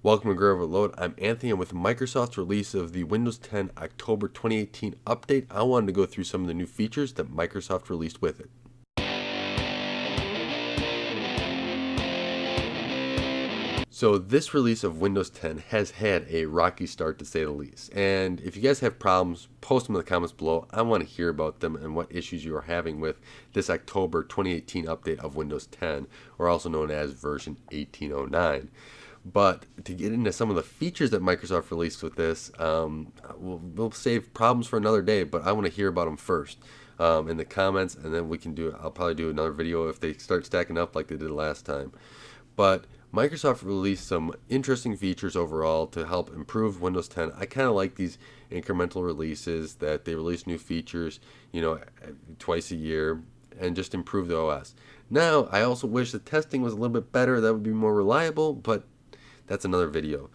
Welcome to Grow Overload. I'm Anthony, and with Microsoft's release of the Windows 10 October 2018 update, I wanted to go through some of the new features that Microsoft released with it. So this release of Windows 10 has had a rocky start, to say the least. And if you guys have problems, post them in the comments below. I want to hear about them and what issues you are having with this October 2018 update of Windows 10, or also known as version 1809. But to get into some of the features that Microsoft released with this, we'll save problems for another day, but I want to hear about them first in the comments, and then I'll probably do another video if they start stacking up like they did last time. But Microsoft released some interesting features overall to help improve Windows 10. I kind of like these incremental releases that they release new features, twice a year and just improve the OS. Now, I also wish the testing was a little bit better. That would be more reliable, but that's another video.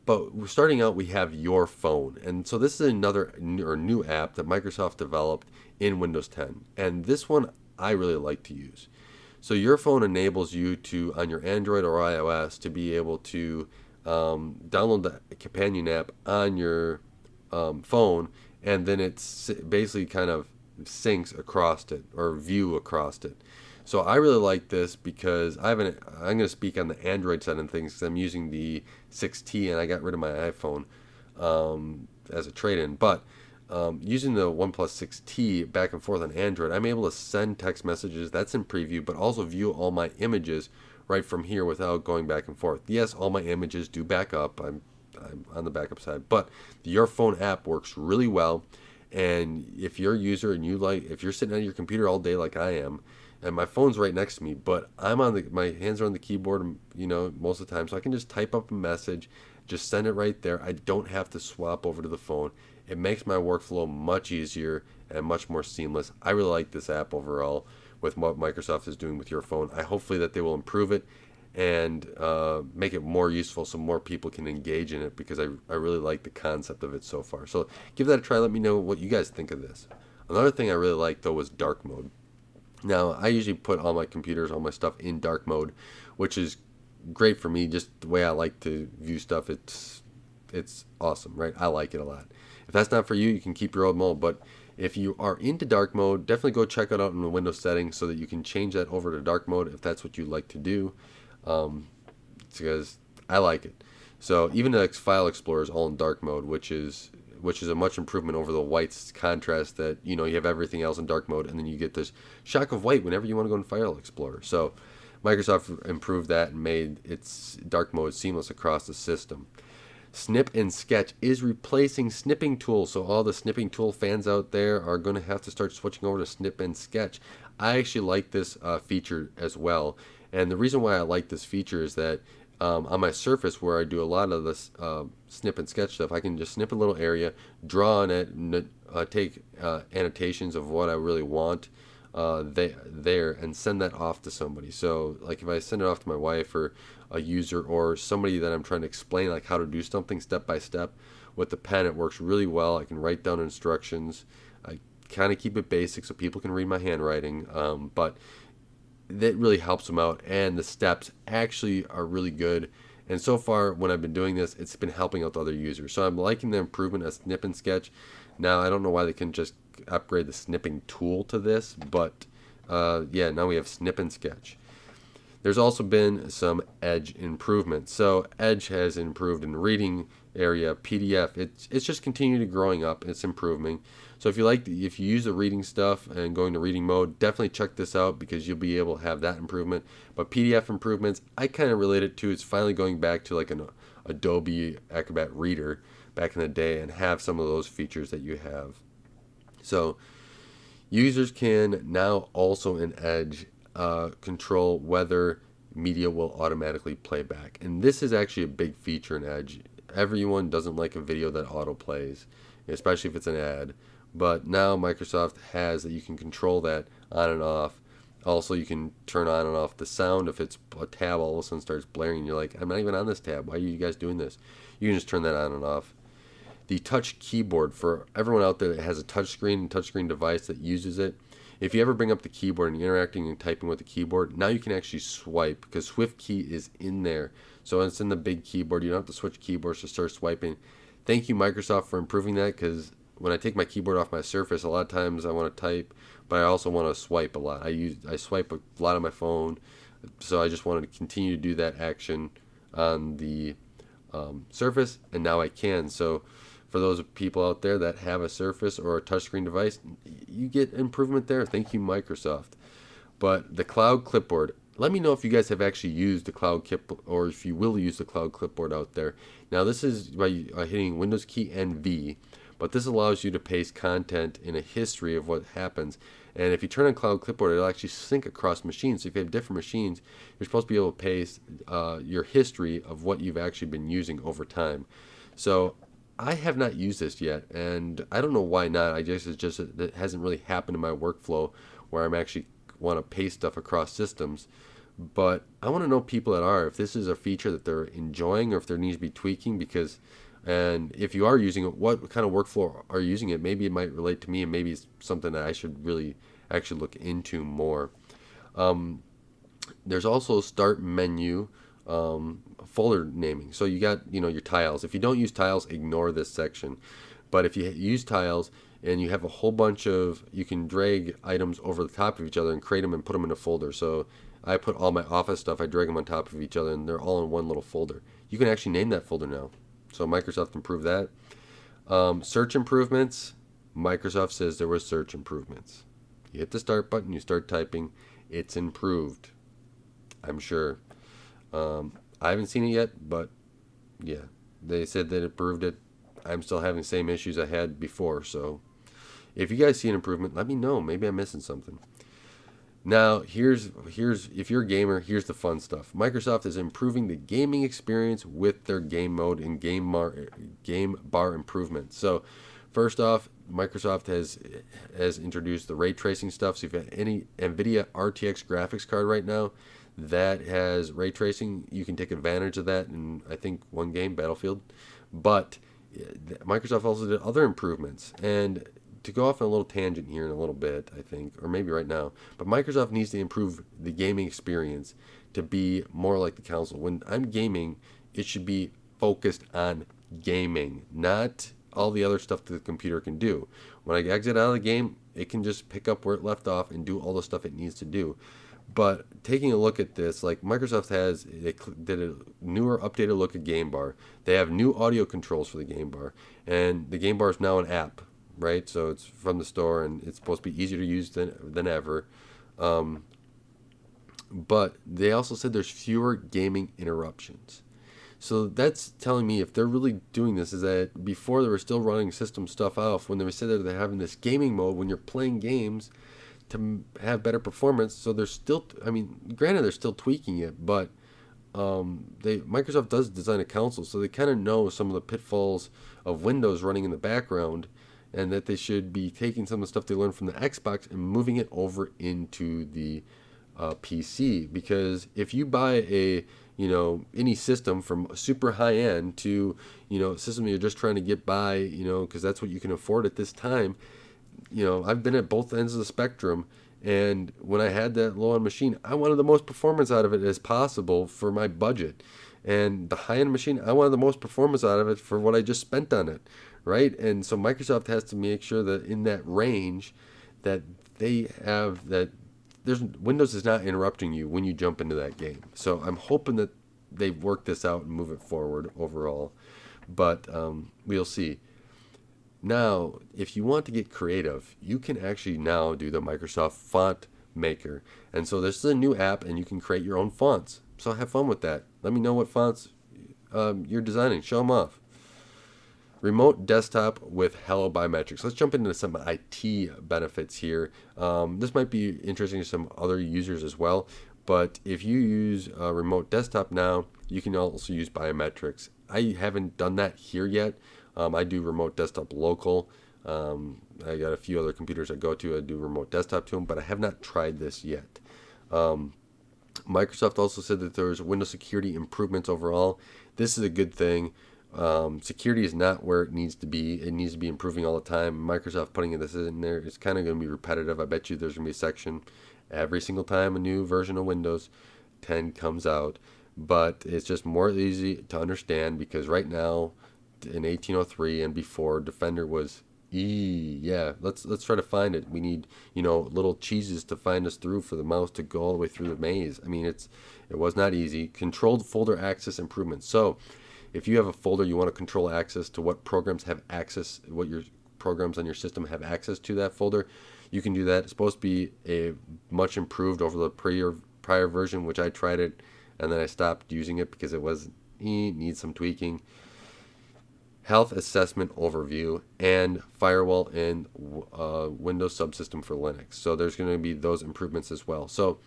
But starting out, we have Your Phone. And so this is another new app that Microsoft developed in Windows 10. And this one I really like to use. So Your Phone enables you to, on your Android or iOS, to be able to download the companion app on your phone, and then it's basically kind of syncs across it or view across it. So I really like this because I'm going to speak on the Android side of things because I'm using the 6T and I got rid of my iPhone as a trade-in. But using the OnePlus 6T back and forth on Android, I'm able to send text messages, that's in preview, but also view all my images right from here without going back and forth. Yes, all my images do back up. I'm on the backup side, but the Your Phone app works really well. And if you're a user and if you're sitting on your computer all day like I am, and my phone's right next to me, but my hands are on the keyboard, most of the time, so I can just type up a message, just send it right there. I don't have to swap over to the phone. It makes my workflow much easier and much more seamless. I really like this app overall with what Microsoft is doing with Your Phone. Hopefully that they will improve it and make it more useful so more people can engage in it, because I really like the concept of it so far. So give that a try. Let me know what you guys think of this. Another thing I really liked, though, was dark mode. Now, I usually put all my stuff in dark mode, which is great for me, just the way I like to view stuff. It's awesome, right? I like it a lot. If that's not for you, you can keep your old mode, but if you are into dark mode, definitely go check it out in the Windows settings so that you can change that over to dark mode if that's what you like to do, because I like it. So even the File Explorer is all in dark mode, which is a much improvement over the white contrast that, you have everything else in dark mode, and then you get this shock of white whenever you want to go in File Explorer. So Microsoft improved that and made its dark mode seamless across the system. Snip and Sketch is replacing snipping tools, so all the snipping tool fans out there are going to have to start switching over to Snip and Sketch. I actually like this feature as well, and the reason why I like this feature is that on my Surface, where I do a lot of this snip and sketch stuff, I can just snip a little area, draw on it, take annotations of what I really want there, and send that off to somebody. So like if I send it off to my wife or a user or somebody that I'm trying to explain like how to do something step by step with the pen, it works really well. I can write down instructions. I kind of keep it basic so people can read my handwriting, but that really helps them out, and the steps actually are really good. And so far, when I've been doing this, it's been helping out the other users. So I'm liking the improvement of Snip and Sketch. Now, I don't know why they can just upgrade the snipping tool to this, but yeah, now we have Snip and Sketch. There's also been some Edge improvements. So Edge has improved in the reading area, PDF. It's just continually growing up. It's improving. So if you use the reading stuff and going to reading mode, definitely check this out because you'll be able to have that improvement. But PDF improvements, I kind of relate it to, it's finally going back to like an Adobe Acrobat Reader back in the day and have some of those features that you have. So users can now also in Edge control whether media will automatically play back. And this is actually a big feature in Edge. Everyone doesn't like a video that auto plays, especially if it's an ad. But now Microsoft has that you can control that on and off. Also, you can turn on and off the sound. If it's a tab all of a sudden starts blaring and you're like, I'm not even on this tab. Why are you guys doing this? You can just turn that on and off. The touch keyboard, for everyone out there that has a touchscreen device that uses it, if you ever bring up the keyboard and you're interacting and typing with the keyboard, now you can actually swipe because Swift Key is in there. So it's in the big keyboard. You don't have to switch keyboards to start swiping. Thank you, Microsoft, for improving that, because when I take my keyboard off my Surface, a lot of times I want to type, but I also want to swipe a lot. I swipe a lot on my phone, so I just wanted to continue to do that action on the Surface, and now I can. So for those people out there that have a Surface or a touchscreen device, you get improvement there. Thank you, Microsoft. But the Cloud Clipboard, let me know if you guys have actually used the Cloud Clipboard, or if you will use the Cloud Clipboard out there. Now, this is by hitting Windows key and V, but this allows you to paste content in a history of what happens. And if you turn on Cloud Clipboard, it'll actually sync across machines. So if you have different machines, you're supposed to be able to paste your history of what you've actually been using over time. So I have not used this yet, and I don't know why not. I guess it hasn't really happened in my workflow where I'm actually want to paste stuff across systems. But I want to know people that are, if this is a feature that they're enjoying or if there needs to be tweaking, because, and if you are using it, what kind of workflow are you using it? Maybe it might relate to me, and maybe it's something that I should really actually look into more. There's also start menu, folder naming. So you got, your tiles. If you don't use tiles, ignore this section. But if you use tiles and you have a whole bunch of, you can drag items over the top of each other and create them and put them in a folder. So I put all my office stuff, I drag them on top of each other, and they're all in one little folder. You can actually name that folder now. So Microsoft improved that. Search improvements. Microsoft says there was search improvements. You hit the start button, you start typing. It's improved, I'm sure. I haven't seen it yet, but yeah, they said that it improved it. I'm still having the same issues I had before, so if you guys see an improvement, let me know. Maybe I'm missing something. Now, here's if you're a gamer, here's the fun stuff. Microsoft is improving the gaming experience with their game mode and game bar improvements. So, first off, Microsoft has introduced the ray tracing stuff. So if you have any NVIDIA RTX graphics card right now that has ray tracing, you can take advantage of that in, I think, one game, Battlefield. But Microsoft also did other improvements. And to go off on a little tangent here in a little bit, I think, or maybe right now, but Microsoft needs to improve the gaming experience to be more like the console. When I'm gaming, it should be focused on gaming, not all the other stuff that the computer can do. When I exit out of the game, it can just pick up where it left off and do all the stuff it needs to do. But taking a look at this, like Microsoft they did a newer, updated look at Game Bar. They have new audio controls for the Game Bar, and the Game Bar is now an app, right? So it's from the store, and it's supposed to be easier to use than ever. But they also said there's fewer gaming interruptions. So that's telling me if they're really doing this, is that before they were still running system stuff off, when they said that they're having this gaming mode when you're playing games to have better performance. So they're still, I mean, granted they're still tweaking it, but Microsoft does design a console, so they kind of know some of the pitfalls of Windows running in the background, and that they should be taking some of the stuff they learned from the Xbox and moving it over into the PC. Because if you buy any system from super high end to, a system you're just trying to get by, because that's what you can afford at this time. I've been at both ends of the spectrum, and when I had that low-end machine, I wanted the most performance out of it as possible for my budget. And the high-end machine, I wanted the most performance out of it for what I just spent on it, right? And so Microsoft has to make sure that in that range that they have that Windows is not interrupting you when you jump into that game. So I'm hoping that they work this out and move it forward overall. But we'll see. Now, if you want to get creative, you can actually now do the Microsoft Font Maker. And so this is a new app, and you can create your own fonts. So have fun with that. Let me know what fonts you're designing. Show them off. Remote desktop with Hello Biometrics. Let's jump into some IT benefits here. This might be interesting to some other users as well. But if you use remote desktop now, you can also use biometrics. I haven't done that here yet. I do remote desktop local. I got a few other computers I go to. I do remote desktop to them, but I have not tried this yet. Microsoft also said that there's Windows security improvements overall. This is a good thing. Security is not where it needs to be. It needs to be improving all the time. Microsoft putting this in there is kind of going to be repetitive. I bet you there's going to be a section every single time a new version of Windows 10 comes out. but it's just more easy to understand because right now in 1803 and before, Defender was yeah, let's try to find it. We need, little cheeses to find us through for the mouse to go all the way through the maze. I mean, it was not easy. Controlled folder access improvements. So if you have a folder, you want to control access to what programs have access, what your programs on your system have access to that folder, you can do that. It's supposed to be a much improved over the prior version, which I tried it and then I stopped using it because it needs some tweaking. Health assessment overview and firewall in Windows subsystem for Linux. So there's going to be those improvements as well. So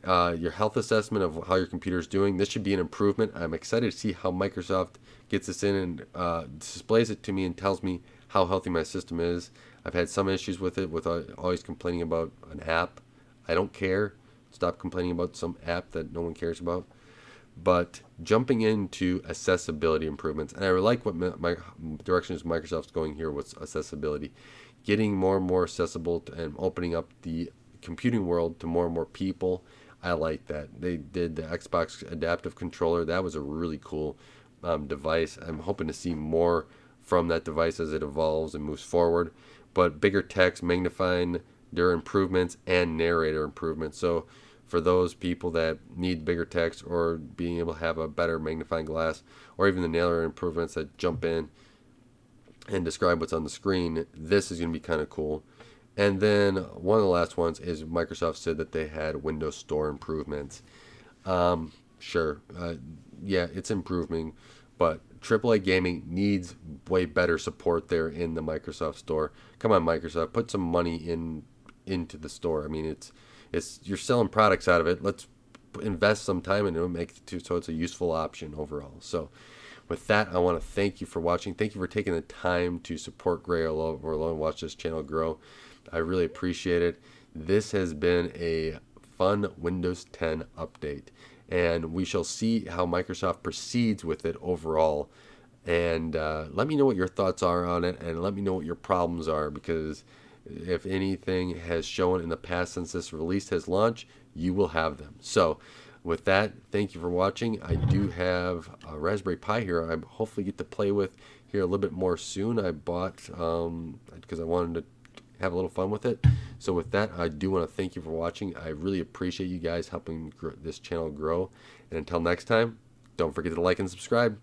your health assessment of how your computer is doing, this should be an improvement. I'm excited to see how Microsoft gets this in and displays it to me and tells me how healthy my system is. I've had some issues with it, with always complaining about an app. I don't care. Stop complaining about some app that no one cares about. But jumping into accessibility improvements, and I like what my directions Microsoft's going here with accessibility, getting more and more accessible and opening up the computing world to more and more people. I like that. They did the Xbox adaptive controller. That was a really cool device. I'm hoping to see more from that device as it evolves and moves forward. But bigger text, magnifying their improvements, and narrator improvements. So for those people that need bigger text or being able to have a better magnifying glass, or even the narrator improvements that jump in and describe what's on the screen, this is going to be kind of cool. And then one of the last ones is Microsoft said that they had Windows Store improvements. Sure, yeah, it's improving, but AAA gaming needs way better support there in the Microsoft Store. Come on, Microsoft, put some money into the store. I mean, it's you're selling products out of it. Let's invest some time into it, make it so it's a useful option overall. So with that, I want to thank you for watching. Thank you for taking the time to support Gray or Alone, watch this channel grow. I really appreciate it. This has been a fun Windows 10 update, and we shall see how Microsoft proceeds with it overall. And let me know what your thoughts are on it, and let me know what your problems are, because if anything has shown in the past since this release has launched, you will have them. So with that, thank you for watching. I do have a Raspberry Pi here I hopefully get to play with here a little bit more soon. I bought because I wanted to have a little fun with it. So with that, I do want to thank you for watching. I really appreciate you guys helping this channel grow. And until next time, don't forget to like and subscribe.